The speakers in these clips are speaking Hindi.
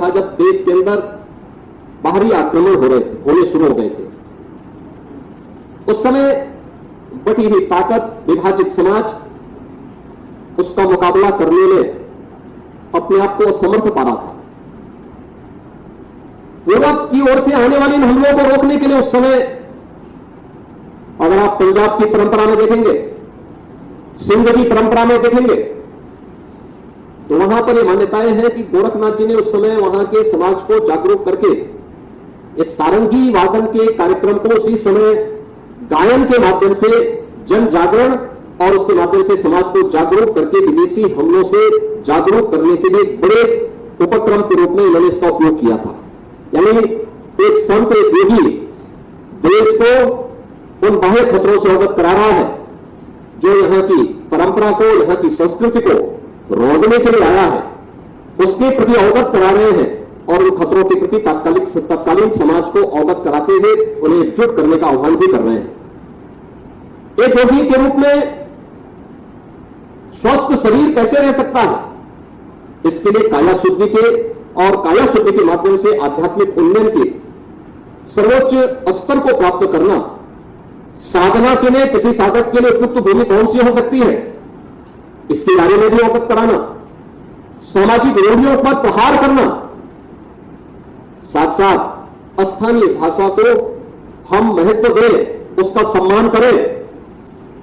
था जब देश के अंदर बाहरी आक्रमण होने शुरू हो गए थे। उस समय बटी हुई ताकत, विभाजित समाज, उसका मुकाबला करने में अपने आप को असमर्थ पा रहा था। पूरब की ओर से आने वाले हमलों को रोकने के लिए उस समय, अगर आप पंजाब की परंपरा में देखेंगे, सिंध की परंपरा में देखेंगे, तो वहां पर यह मान्यताएं हैं कि गोरखनाथ जी ने उस समय वहां के समाज को जागरूक करके इस सारंगी वादन के कार्यक्रम को उसी समय गायन के माध्यम से जन जागरण और उसके माध्यम से समाज को जागरूक करके विदेशी हमलों से जागरूक करने के लिए एक बड़े उपक्रम के रूप में इन्होंने इसका उपयोग किया था। यानी एक संत, एक योगी देश को उन बाह्य खतरों से अवगत करा रहा है जो यहां की परंपरा को, यहां की संस्कृति को रोकने के लिए आया है, उसके प्रति अवगत करा रहे हैं और उन खतरों के प्रति तत्कालीन समाज को अवगत कराते हुए उन्हें एकजुट करने का आह्वान भी कर रहे हैं। एक योगी के रूप में स्वस्थ शरीर कैसे रह सकता है, इसके लिए काया शुद्धि के और काया शुद्धि के माध्यम से आध्यात्मिक उन्नयन के सर्वोच्च स्तर को प्राप्त करना, साधना के लिए किसी साधक के लिए उपयुक्त भूमि कौन सी हो सकती है, इसके बारे में भी अवगत कराना, सामाजिक रूढ़ियों पर प्रहार करना, साथ साथ स्थानीय भाषा को हम महत्व दें, उसका सम्मान करें,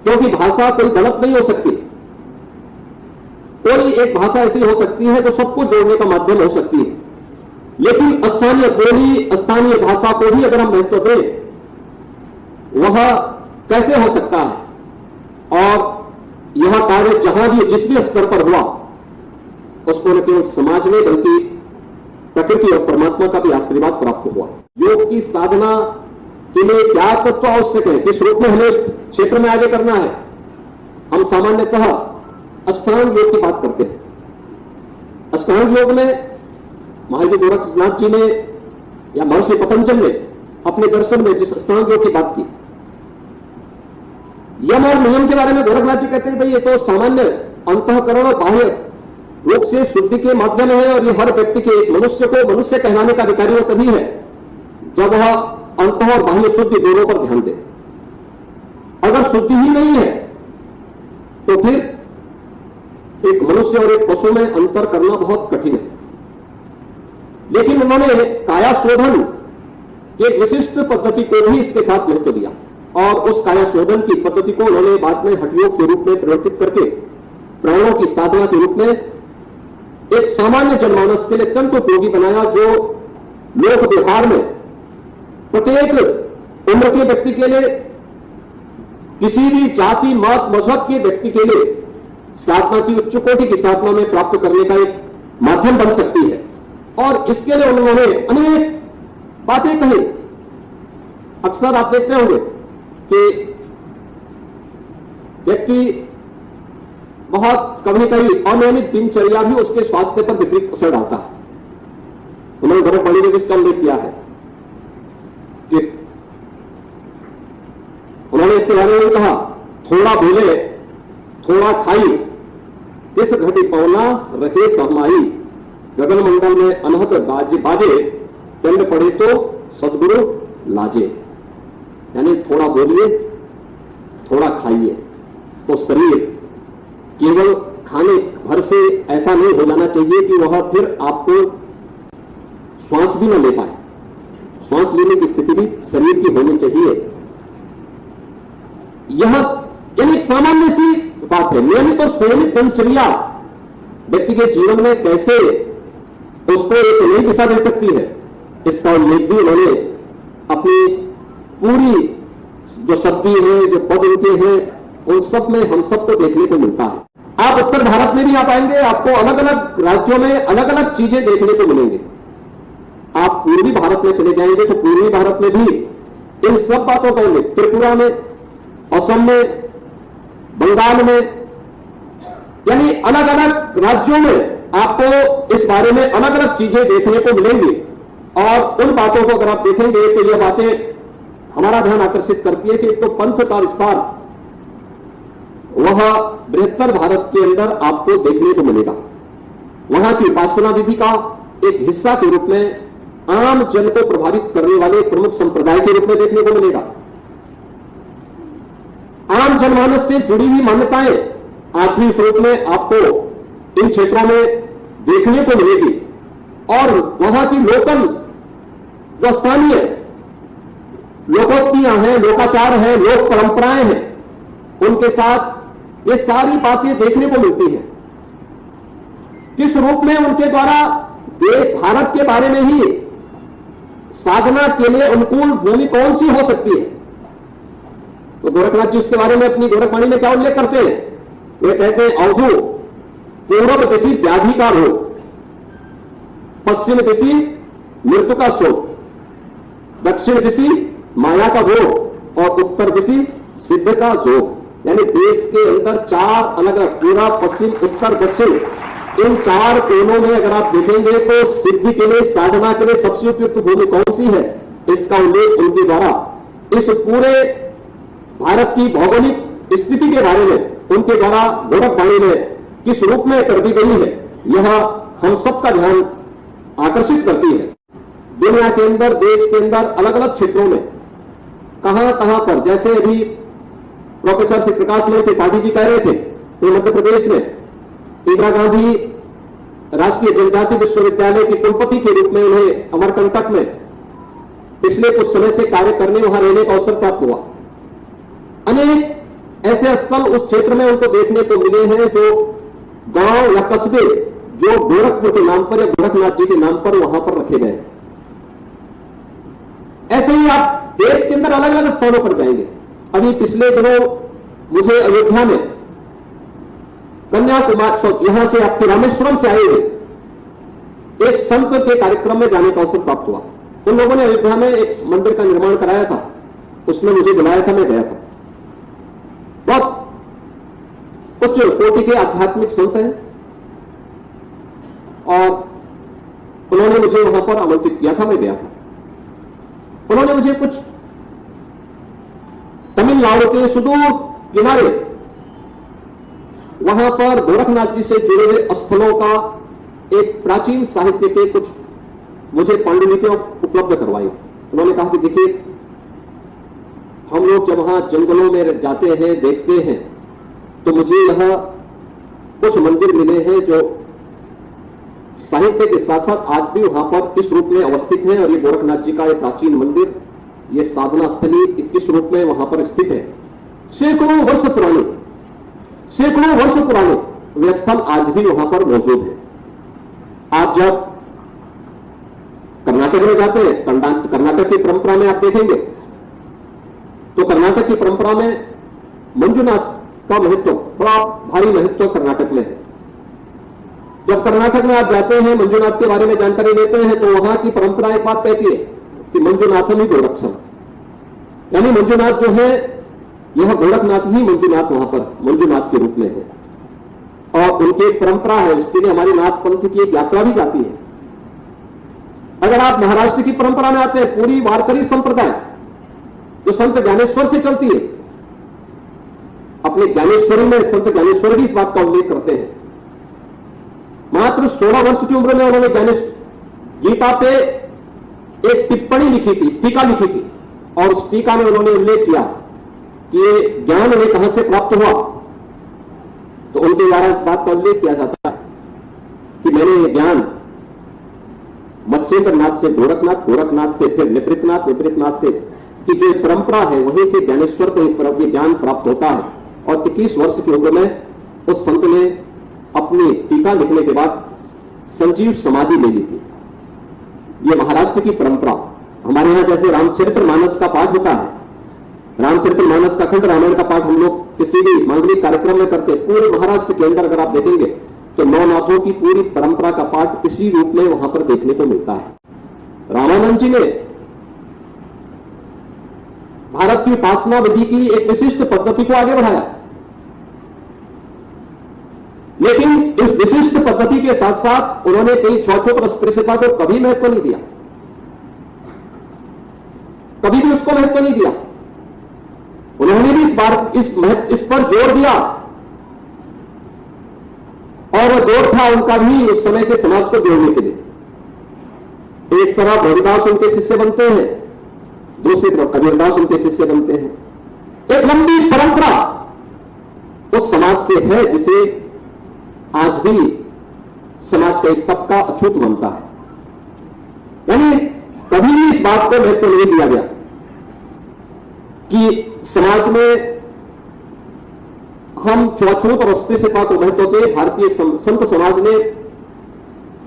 क्योंकि भाषा कोई गलत नहीं हो सकती। कोई एक भाषा ऐसी हो सकती है जो सबको जोड़ने का माध्यम हो सकती है, लेकिन स्थानीय बोली, स्थानीय भाषा को भी अगर हम महत्व दें, वह कैसे हो सकता है। और यह कार्य जहां भी जिस भी स्तर पर हुआ, उसको न केवल समाज में बल्कि प्रकृति और परमात्मा का भी आशीर्वाद प्राप्त हुआ। योग की साधना के लिए क्या तत्व आवश्यक है, किस रूप में हमें उस क्षेत्र में आगे करना है। हम सामान्यतः अष्टांग योग की बात करते हैं। अष्टांग योग में महावीर गोरखनाथ जी ने या महर्षि पतंजलि ने अपने दर्शन में जिस अष्टांग योग की बात की, यम और नियम के बारे में गोरखनाथ जी कहते हैं भाई ये तो सामान्य अंतःकरण और बाह्य रूप से शुद्धि के माध्यम है, और ये हर व्यक्ति के, एक मनुष्य को मनुष्य कहलाने का अधिकारी वो तभी है जब वह अंतः और बाह्य शुद्धि दोनों पर ध्यान दे। अगर शुद्धि ही नहीं है तो फिर एक मनुष्य और एक पशु में अंतर करना बहुत कठिन है। लेकिन उन्होंने काया शोधन एक विशिष्ट पद्धति को भी इसके साथ महत्व दिया, और उस काया शोधन की पद्धति को उन्होंने बाद में हठयोग के रूप में परिवर्तित करके प्राणों की साधना के रूप में एक सामान्य जनमानस के लिए अत्यंत उपयोगी बनाया, जो लोक व्यवहार में प्रत्येक उम्र के व्यक्ति के लिए, किसी भी जाति, मत, मजहब के व्यक्ति के लिए साधना की उच्च कोटि की साधना में प्राप्त करने का एक माध्यम बन सकती है। और इसके लिए उन्होंने अनेक बातें कही। अक्सर आप देखते होंगे कि व्यक्ति बहुत कभी कभी अनियमित दिनचर्या भी उसके स्वास्थ्य पर विपरीत असर डालता है। उन्होंने बड़े बड़ी ने इसका उल्लेख किया है कि उन्होंने इसके बारे में कहा, थोड़ा बोले थोड़ा खाई, किस घटी पौना रखे सहमाई, गगन मंडल में अनहत बाजे, दंड पड़े तो सदगुरु लाजे। यानी थोड़ा बोलिए, थोड़ा खाइए, तो शरीर केवल खाने भर से ऐसा नहीं हो जाना चाहिए कि वह फिर आपको श्वास भी न ले पाए। श्वास लेने की स्थिति भी शरीर की होनी चाहिए। यह यानी एक सामान्य सी बात है। नियमित और संयमित दिनचर्या व्यक्ति के जीवन में कैसे उसको एक नई दिशा दे सकती है, इसका उल्लेख भी उन्होंने अपनी पूरी जो शब्दी है, जो पद उनके हैं, उन सब में हम सबको देखने को मिलता है। आप उत्तर भारत में भी आ पाएंगे, आपको अलग अलग राज्यों में अलग अलग चीजें देखने को मिलेंगे। आप पूर्वी भारत में चले जाएंगे तो पूर्वी भारत में भी इन सब बातों का उल्लेख, त्रिपुरा में, असम में, बंगाल में, यानी अलग अलग राज्यों में आपको इस बारे में अलग अलग चीजें देखने को मिलेंगी। और उन बातों को अगर आप देखेंगे तो ये बातें हमारा ध्यान आकर्षित करती है कि एक तो पंथ का विस्तार वह बृहत्तर भारत के अंदर आपको देखने को मिलेगा। वहां की उपासना विधि का, एक हिस्सा के रूप में, आम जन को प्रभावित करने वाले प्रमुख संप्रदाय के रूप में देखने को मिलेगा। आम जनमानस से जुड़ी हुई मान्यताएं आज भी इस रूप में आपको इन क्षेत्रों में देखने को मिलेगी और वहां की लोकल व स्थानीय लोकोक्तियां हैं, लोकाचार है, लोक परंपराएं हैं, उनके साथ ये सारी बातें देखने को मिलती हैं। किस रूप में उनके द्वारा देश भारत के बारे में ही साधना के लिए अनुकूल भूमि कौन सी हो सकती है। तो गोरखनाथ जी उसके बारे में अपनी गोरखवाणी में क्या उल्लेख करते हैं? वे कहते हैं, अवधु पूर्व दिशि व्याधि का रोग, पश्चिम दिशि मृत्यु का शोक, दक्षिण दिशि माया का भोग और उत्तर दिशि सिद्ध का जोग। यानी देश के अंदर चार अलग अलग, पूर्व पश्चिम उत्तर दक्षिण, इन चार कोनों में अगर आप देखेंगे तो सिद्धि के लिए, साधना के लिए सबसे उपयुक्त भूमि कौन सी है, इसका उल्लेख उनके द्वारा इस पूरे भारत की भौगोलिक स्थिति के बारे में उनके द्वारा गोरखवाणी में किस रूप में कर दी गई है, यह हम सबका ध्यान आकर्षित करती है। दुनिया के अंदर, देश के अंदर अलग अलग क्षेत्रों में कहां कहां पर, जैसे अभी प्रोफेसर श्री प्रकाश मणि त्रिपाठी जी कह रहे थे, तो मध्य प्रदेश में इंदिरा गांधी राष्ट्रीय जनजाति विश्वविद्यालय की कुलपति के रूप में उन्हें अमरकंटक में पिछले कुछ समय से कार्य करने, वहां रहने का अवसर प्राप्त हुआ। अनेक ऐसे स्थल उस क्षेत्र में उनको देखने को मिले हैं जो गांव या कस्बे जो गोरखपुर के नाम पर या गोरखनाथ जी के नाम पर वहां पर रखे गए। ऐसे ही आप देश के अंदर अलग अलग स्थानों पर जाएंगे। अभी पिछले दिनों मुझे अयोध्या में कन्याकुमारी, यहां से आपके रामेश्वरम से आए हुए एक संत के कार्यक्रम में जाने का अवसर प्राप्त हुआ। उन लोगों ने अयोध्या में एक मंदिर का निर्माण कराया था, उसमें मुझे बुलाया था, मैं गया था। बहुत उच्च कोटि के आध्यात्मिक संत हैं और उन्होंने मुझे वहां पर आमंत्रित किया था, मैं गया था। उन्होंने मुझे कुछ तमिलनाडु के सुदूर किनारे वहां पर गोरखनाथ जी से जुड़े हुए स्थलों का एक प्राचीन साहित्य के कुछ मुझे पांडुलिपियां उपलब्ध करवाई। उन्होंने कहा कि देखिए, हम लोग जब वहां जंगलों में जाते हैं, देखते हैं, तो मुझे यह कुछ मंदिर मिले हैं जो साहित्य के साथ साथ आज भी वहां पर इस रूप में अवस्थित है। और ये गोरखनाथ जी का ये प्राचीन मंदिर, ये साधना स्थली इस रूप में वहां पर स्थित है। सैकड़ों वर्ष पुराने वे स्थल आज भी वहां पर मौजूद है। आप जब कर्नाटक में जाते हैं, कर्नाटक की परंपरा में आप देखेंगे तो कर्नाटक की परंपरा में मंजुनाथ का महत्व, बड़ा भारी महत्व कर्नाटक में है। जब कर्नाटक में आप जाते हैं, मंजुनाथ के बारे में जानकारी लेते हैं, तो वहां की परंपरा एक बात कहती है कि मंजुनाथम ही गोरक्षम, यानी मंजुनाथ जो है यह गोरखनाथ ही मंजुनाथ वहां पर मंजुनाथ के रूप में है। और उनकी एक परंपरा है, इसके लिए हमारी नाथ पंथ की एक यात्रा भी जाती है। अगर आप महाराष्ट्र की परंपरा में आते हैं, पूरी वारकरी संप्रदाय जो संत ज्ञानेश्वर से चलती है, अपने ज्ञानेश्वरी में संत ज्ञानेश्वर भी इस बात का उल्लेख करते हैं। मात्र 16 वर्ष की उम्र में उन्होंने गीता पे एक टिप्पणी लिखी थी, टीका लिखी थी, और उस टीका में उन्होंने उल्लेख किया कि ये ज्ञान उन्हें कहां से प्राप्त हुआ। तो उनके द्वारा इस बात का उल्लेख किया जाता है कि मैंने ये ज्ञान मत्स्येंद्रनाथ से गोरखनाथ, गोरखनाथ से फिर निपृतनाथ, निपृतनाथ से की जो परंपरा है वहीं से ज्ञानेश्वर को ये ज्ञान प्राप्त होता है। और 21 वर्ष की उम्र में उस संत ने अपनी टीका लिखने के बाद संजीव समाधि ले ली थी। ये महाराष्ट्र की परंपरा। हमारे यहां जैसे रामचरितमानस का पाठ होता है, रामचरितमानस का खंड रामायण का पाठ हम लोग किसी भी मांगलिक कार्यक्रम में करते हैं। पूरे महाराष्ट्र के अंदर अगर आप देखेंगे तो नवनाथों की पूरी परंपरा का पाठ इसी रूप में वहां पर देखने को मिलता है। रामानंद जी ने भारत की उपासना विधि की एक विशिष्ट पद्धति को आगे बढ़ाया, लेकिन इस विशिष्ट पद्धति के साथ साथ उन्होंने कई छूत अस्पृश्यता को कभी महत्व नहीं दिया, कभी भी उसको महत्व नहीं दिया। उन्होंने भी इस पर जोर दिया, और वह जोर था उनका भी उस समय के समाज को जोड़ने के लिए। एक तरफ रविदास उनके शिष्य बनते हैं, दूसरी तरफ कबीरदास उनके शिष्य बनते हैं। एक लंबी परंपरा उस समाज से है जिसे आज भी समाज का एक तबका अछूत मानता है। यानी कभी भी इस बात को महत्व नहीं दिया गया कि समाज में हम छुआछूत और अस्पृश्यता को महत्व दें। भारतीय संत समाज ने,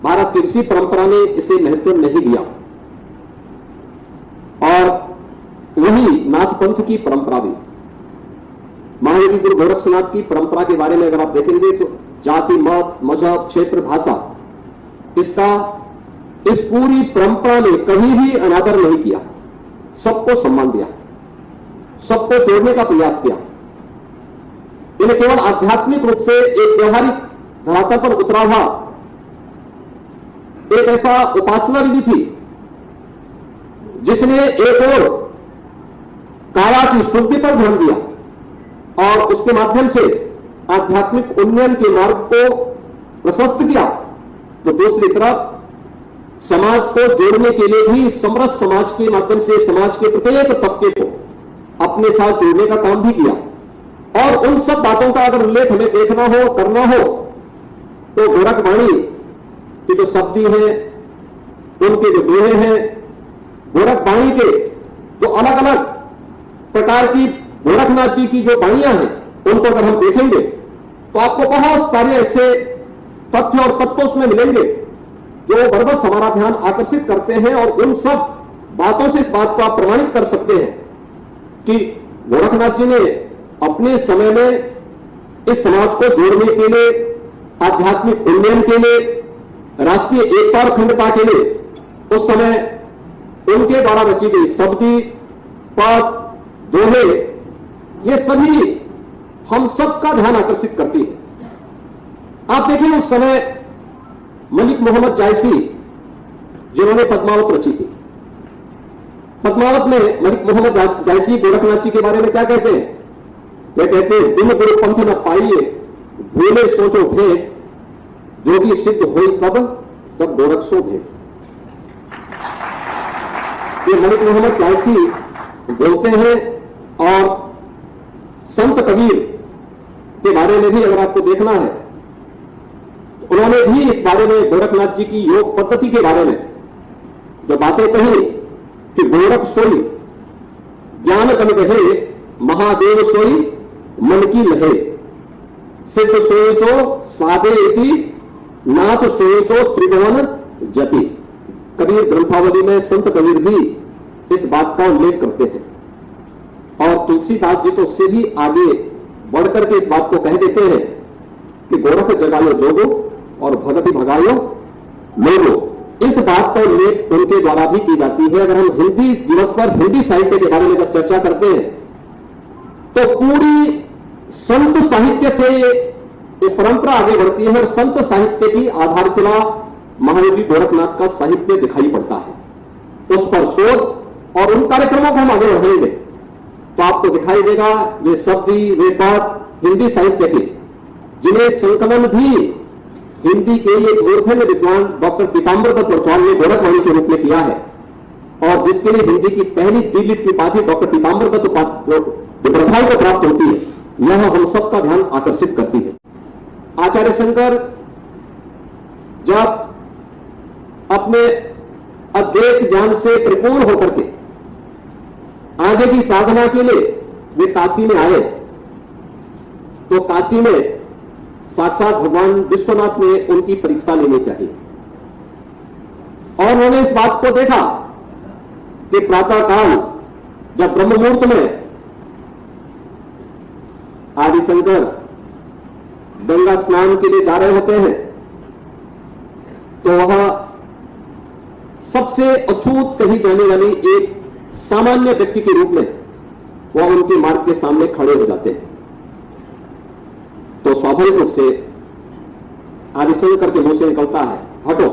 भारत की ऋषि परंपरा ने इसे महत्व नहीं दिया। और वही नाथ पंथ की परंपरा भी, महायोगी गुरु गोरक्षनाथ की परंपरा के बारे में अगर आप देखेंगे तो जाति, मत, मजहब, क्षेत्र, भाषा, इसका इस पूरी परंपरा ने कभी भी अनादर नहीं किया। सबको सम्मान दिया, सबको जोड़ने का प्रयास किया। इन्हें केवल आध्यात्मिक रूप से एक व्यवहारिक धरातल पर उतरा हुआ एक ऐसा उपासना विधि थी जिसने एक और काया की शुद्धि पर ध्यान दिया और उसके माध्यम से आध्यात्मिक उन्नयन के मार्ग को प्रशस्त किया। तो दूसरी तरफ समाज को जोड़ने के लिए भी समरस समाज के माध्यम से समाज के प्रत्येक तबके को अपने साथ जोड़ने का काम भी किया। और उन सब बातों का अगर उल्लेख हमें देखना हो, करना हो, तो गोरखवाणी की जो शब्दी हैं, उनके जो दोहे हैं, गोरखवाणी के जो अलग अलग प्रकार की गोरखनाथ जी की जो वाणियां हैं, उनको अगर हम देखेंगे तो आपको बहुत सारे ऐसे तथ्य और तत्व उसमें मिलेंगे जो बरबस हमारा ध्यान आकर्षित करते हैं। और उन सब बातों से इस बात को आप प्रमाणित कर सकते हैं कि गोरखनाथ जी ने अपने समय में इस समाज को जोड़ने के लिए, आध्यात्मिक उन्नयन के लिए, राष्ट्रीय एकता और अखंडता के लिए उस समय उनके द्वारा रची गई शब्दी, पद, दोहे, ये सभी हम सबका ध्यान आकर्षित करती है। आप देखिए उस समय मलिक मोहम्मद जायसी जिन्होंने पद्मावत रची थी, पद्मावत में मलिक मोहम्मद जायसी गोरखनाथ जी के बारे में क्या कहते हैं? वे कहते हैं, बिन गुरु पंथ न पाइए, भूले सोचो भेंट, जो भी सिद्ध हुई तब जब गोरख सो भेंट। ये मलिक मोहम्मद जायसी बोलते हैं। और संत कबीर के बारे में भी अगर आपको देखना है, तो उन्होंने भी इस बारे में गोरखनाथ जी की योग पद्धति के बारे में जो बातें कही कि गोरख सोई ज्ञान कन कहे, महादेव सोई मन की लहे, सिद्ध सोए जो साधे इति, नाथ सोए जो त्रिभुवन जति। कबीर ग्रंथावली में संत कबीर भी इस बात का उल्लेख करते हैं। और तुलसीदास जी तो उससे भी आगे बढ़कर के इस बात को कह देते हैं कि गोरख जगायो जोगो और भगति भगायो लोगो। इस बात का उल्लेख उनके द्वारा भी की जाती है। अगर हम हिंदी दिवस पर हिंदी साहित्य के बारे में जब चर्चा करते हैं तो पूरी संत साहित्य से ये परंपरा आगे बढ़ती है और संत साहित्य की आधारशिला महायोगी गोरखनाथ का साहित्य दिखाई पड़ता है। उस पर शोध और उन कार्यक्रमों को हम आगे बढ़ाएंगे तो आपको दिखाई देगा वे शब्दी, वे पद हिंदी साहित्य के, जिन्हें संकलन भी हिंदी के एक मूर्धन्य विद्वान डॉक्टर पीताम्बर दत्त बर्थवाल ने गोरखवाणी के रूप में किया है। और जिसके लिए हिंदी की पहली डी.लिट की उपाधि डॉक्टर पीताम्बर दत्त बर्थवाल को प्राप्त होती है, यह हम सबका ध्यान आकर्षित करती है। आचार्य शंकर जब अपने अद्वैत ज्ञान से परिपूर्ण होकर के आगे की साधना के लिए वे काशी में आए तो काशी में साक्षात भगवान विश्वनाथ ने उनकी परीक्षा लेनी चाहिए। और उन्होंने इस बात को देखा कि प्रातःकाल जब ब्रह्म मुहूर्त में आदिशंकर गंगा स्नान के लिए जा रहे होते हैं तो वह सबसे अछूत कही जाने वाली एक सामान्य व्यक्ति के रूप में वह उनके मार्ग के सामने खड़े हो जाते हैं। तो स्वाभाविक रूप से आदिशंकर के मुंह से निकलता है, हटो,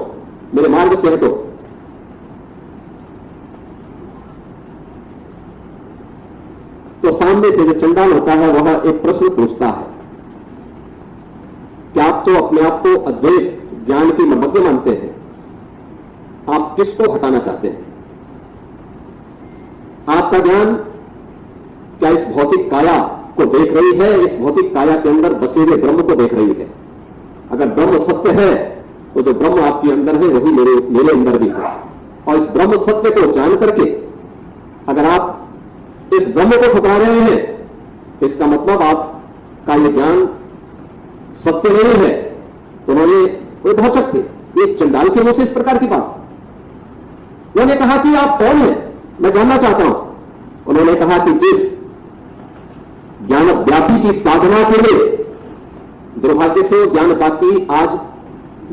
मेरे मार्ग से हटो। तो सामने से जो चंडाल होता है वह एक प्रश्न पूछता है कि आप तो अपने आप को अद्वैत ज्ञान की मर्मज्ञ मानते हैं, आप आप किसको हटाना चाहते हैं? आपका ज्ञान क्या इस भौतिक काया को देख रही है, इस भौतिक काया के अंदर बसे हुए ब्रह्म को देख रही है? अगर ब्रह्म सत्य है तो जो ब्रह्म आपके अंदर है वही मेरे अंदर भी है। और इस ब्रह्म सत्य को जान करके अगर आप इस ब्रह्म को ठुकरा रहे हैं तो इसका मतलब आपका ये ज्ञान सत्य नहीं है। तो उन्होंने कोई भौचक थे, एक चंडाल के मुंह से इस प्रकार की बात। उन्होंने कहा कि आप कौन हैं, मैं जानना चाहता हूं। उन्होंने कहा कि जिस ज्ञान व्यापी की साधना के लिए, दुर्भाग्य से ज्ञान व्यापी आज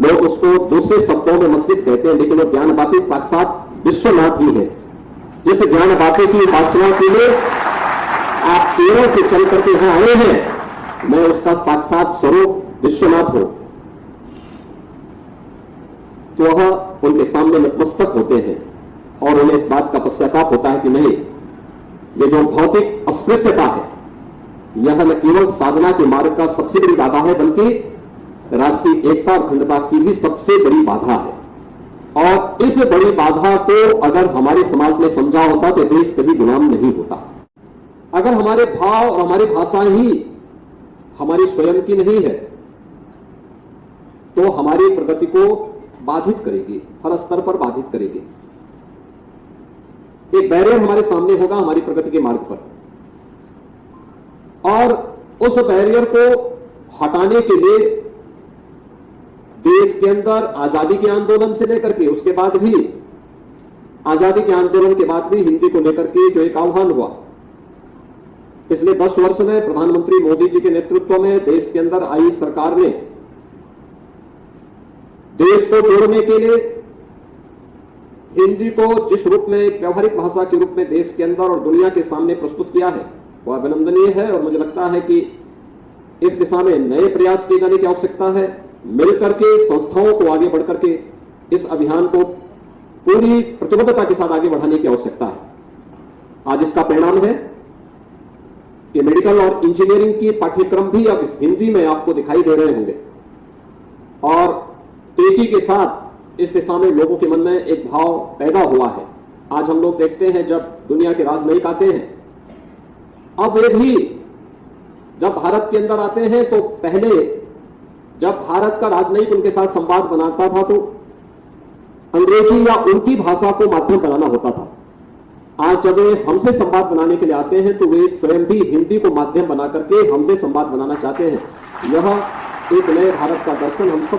लोग उसको दूसरे शब्दों में मस्जिद कहते हैं, लेकिन वो ज्ञान व्यापी साक्षात विश्वनाथ ही है। जिस ज्ञान व्यापी की उपासना के लिए आप केरल से चल करके यहां आए हैं, मैं उसका साक्षात स्वरूप विश्वनाथ हूं। तो वह उनके सामने नतमस्तक होते हैं और उन्हें इस बात का पश्चाताप होता है कि नहीं, ये जो भौतिक अस्पृश्यता है यह न केवल साधना के मार्ग का सबसे बड़ी बाधा है, बल्कि राष्ट्रीय एकता और अखंडता की भी सबसे बड़ी बाधा है। और इस बड़ी बाधा को अगर हमारे समाज ने समझा होता तो देश कभी गुलाम नहीं होता। अगर हमारे भाव और हमारी भाषा ही हमारी स्वयं की नहीं है तो हमारी प्रगति को बाधित करेगी, हर स्तर पर बाधित करेगी। एक बैरियर हमारे सामने होगा हमारी प्रगति के मार्ग पर, और उस बैरियर को हटाने के लिए देश के अंदर आजादी के आंदोलन से लेकर के उसके बाद भी, आजादी के आंदोलन के बाद भी हिंदी को लेकर के जो एक आह्वान हुआ, पिछले 10 वर्ष में प्रधानमंत्री मोदी जी के नेतृत्व में देश के अंदर आई सरकार ने देश को जोड़ने के लिए हिंदी को जिस रूप में एक व्यवहारिक भाषा के रूप में देश के अंदर और दुनिया के सामने प्रस्तुत किया है वह अभिनंदनीय है। और मुझे लगता है कि इस दिशा में नए प्रयास किए जाने की आवश्यकता है। मिलकर के संस्थाओं को आगे बढ़कर के इस अभियान को पूरी प्रतिबद्धता के साथ आगे बढ़ाने की आवश्यकता है। आज इसका परिणाम है कि मेडिकल और इंजीनियरिंग की पाठ्यक्रम भी अब हिंदी में आपको दिखाई दे रहे होंगे, और तेजी के साथ इस दिशा में लोगों के मन में एक भाव पैदा हुआ है। आज हम लोग देखते हैं जब दुनिया के राजनयिक आते हैं, अब वे भी जब भारत के अंदर आते हैं तो पहले जब भारत का राजनयिक उनके साथ संवाद बनाता था तो अंग्रेजी या उनकी भाषा को माध्यम बनाना होता था। आज जब वे हमसे संवाद बनाने के लिए आते हैं तो वे स्वयं भी हिंदी को माध्यम बना करके हमसे संवाद बनाना चाहते हैं। यह एक नए भारत का दर्शन हम सब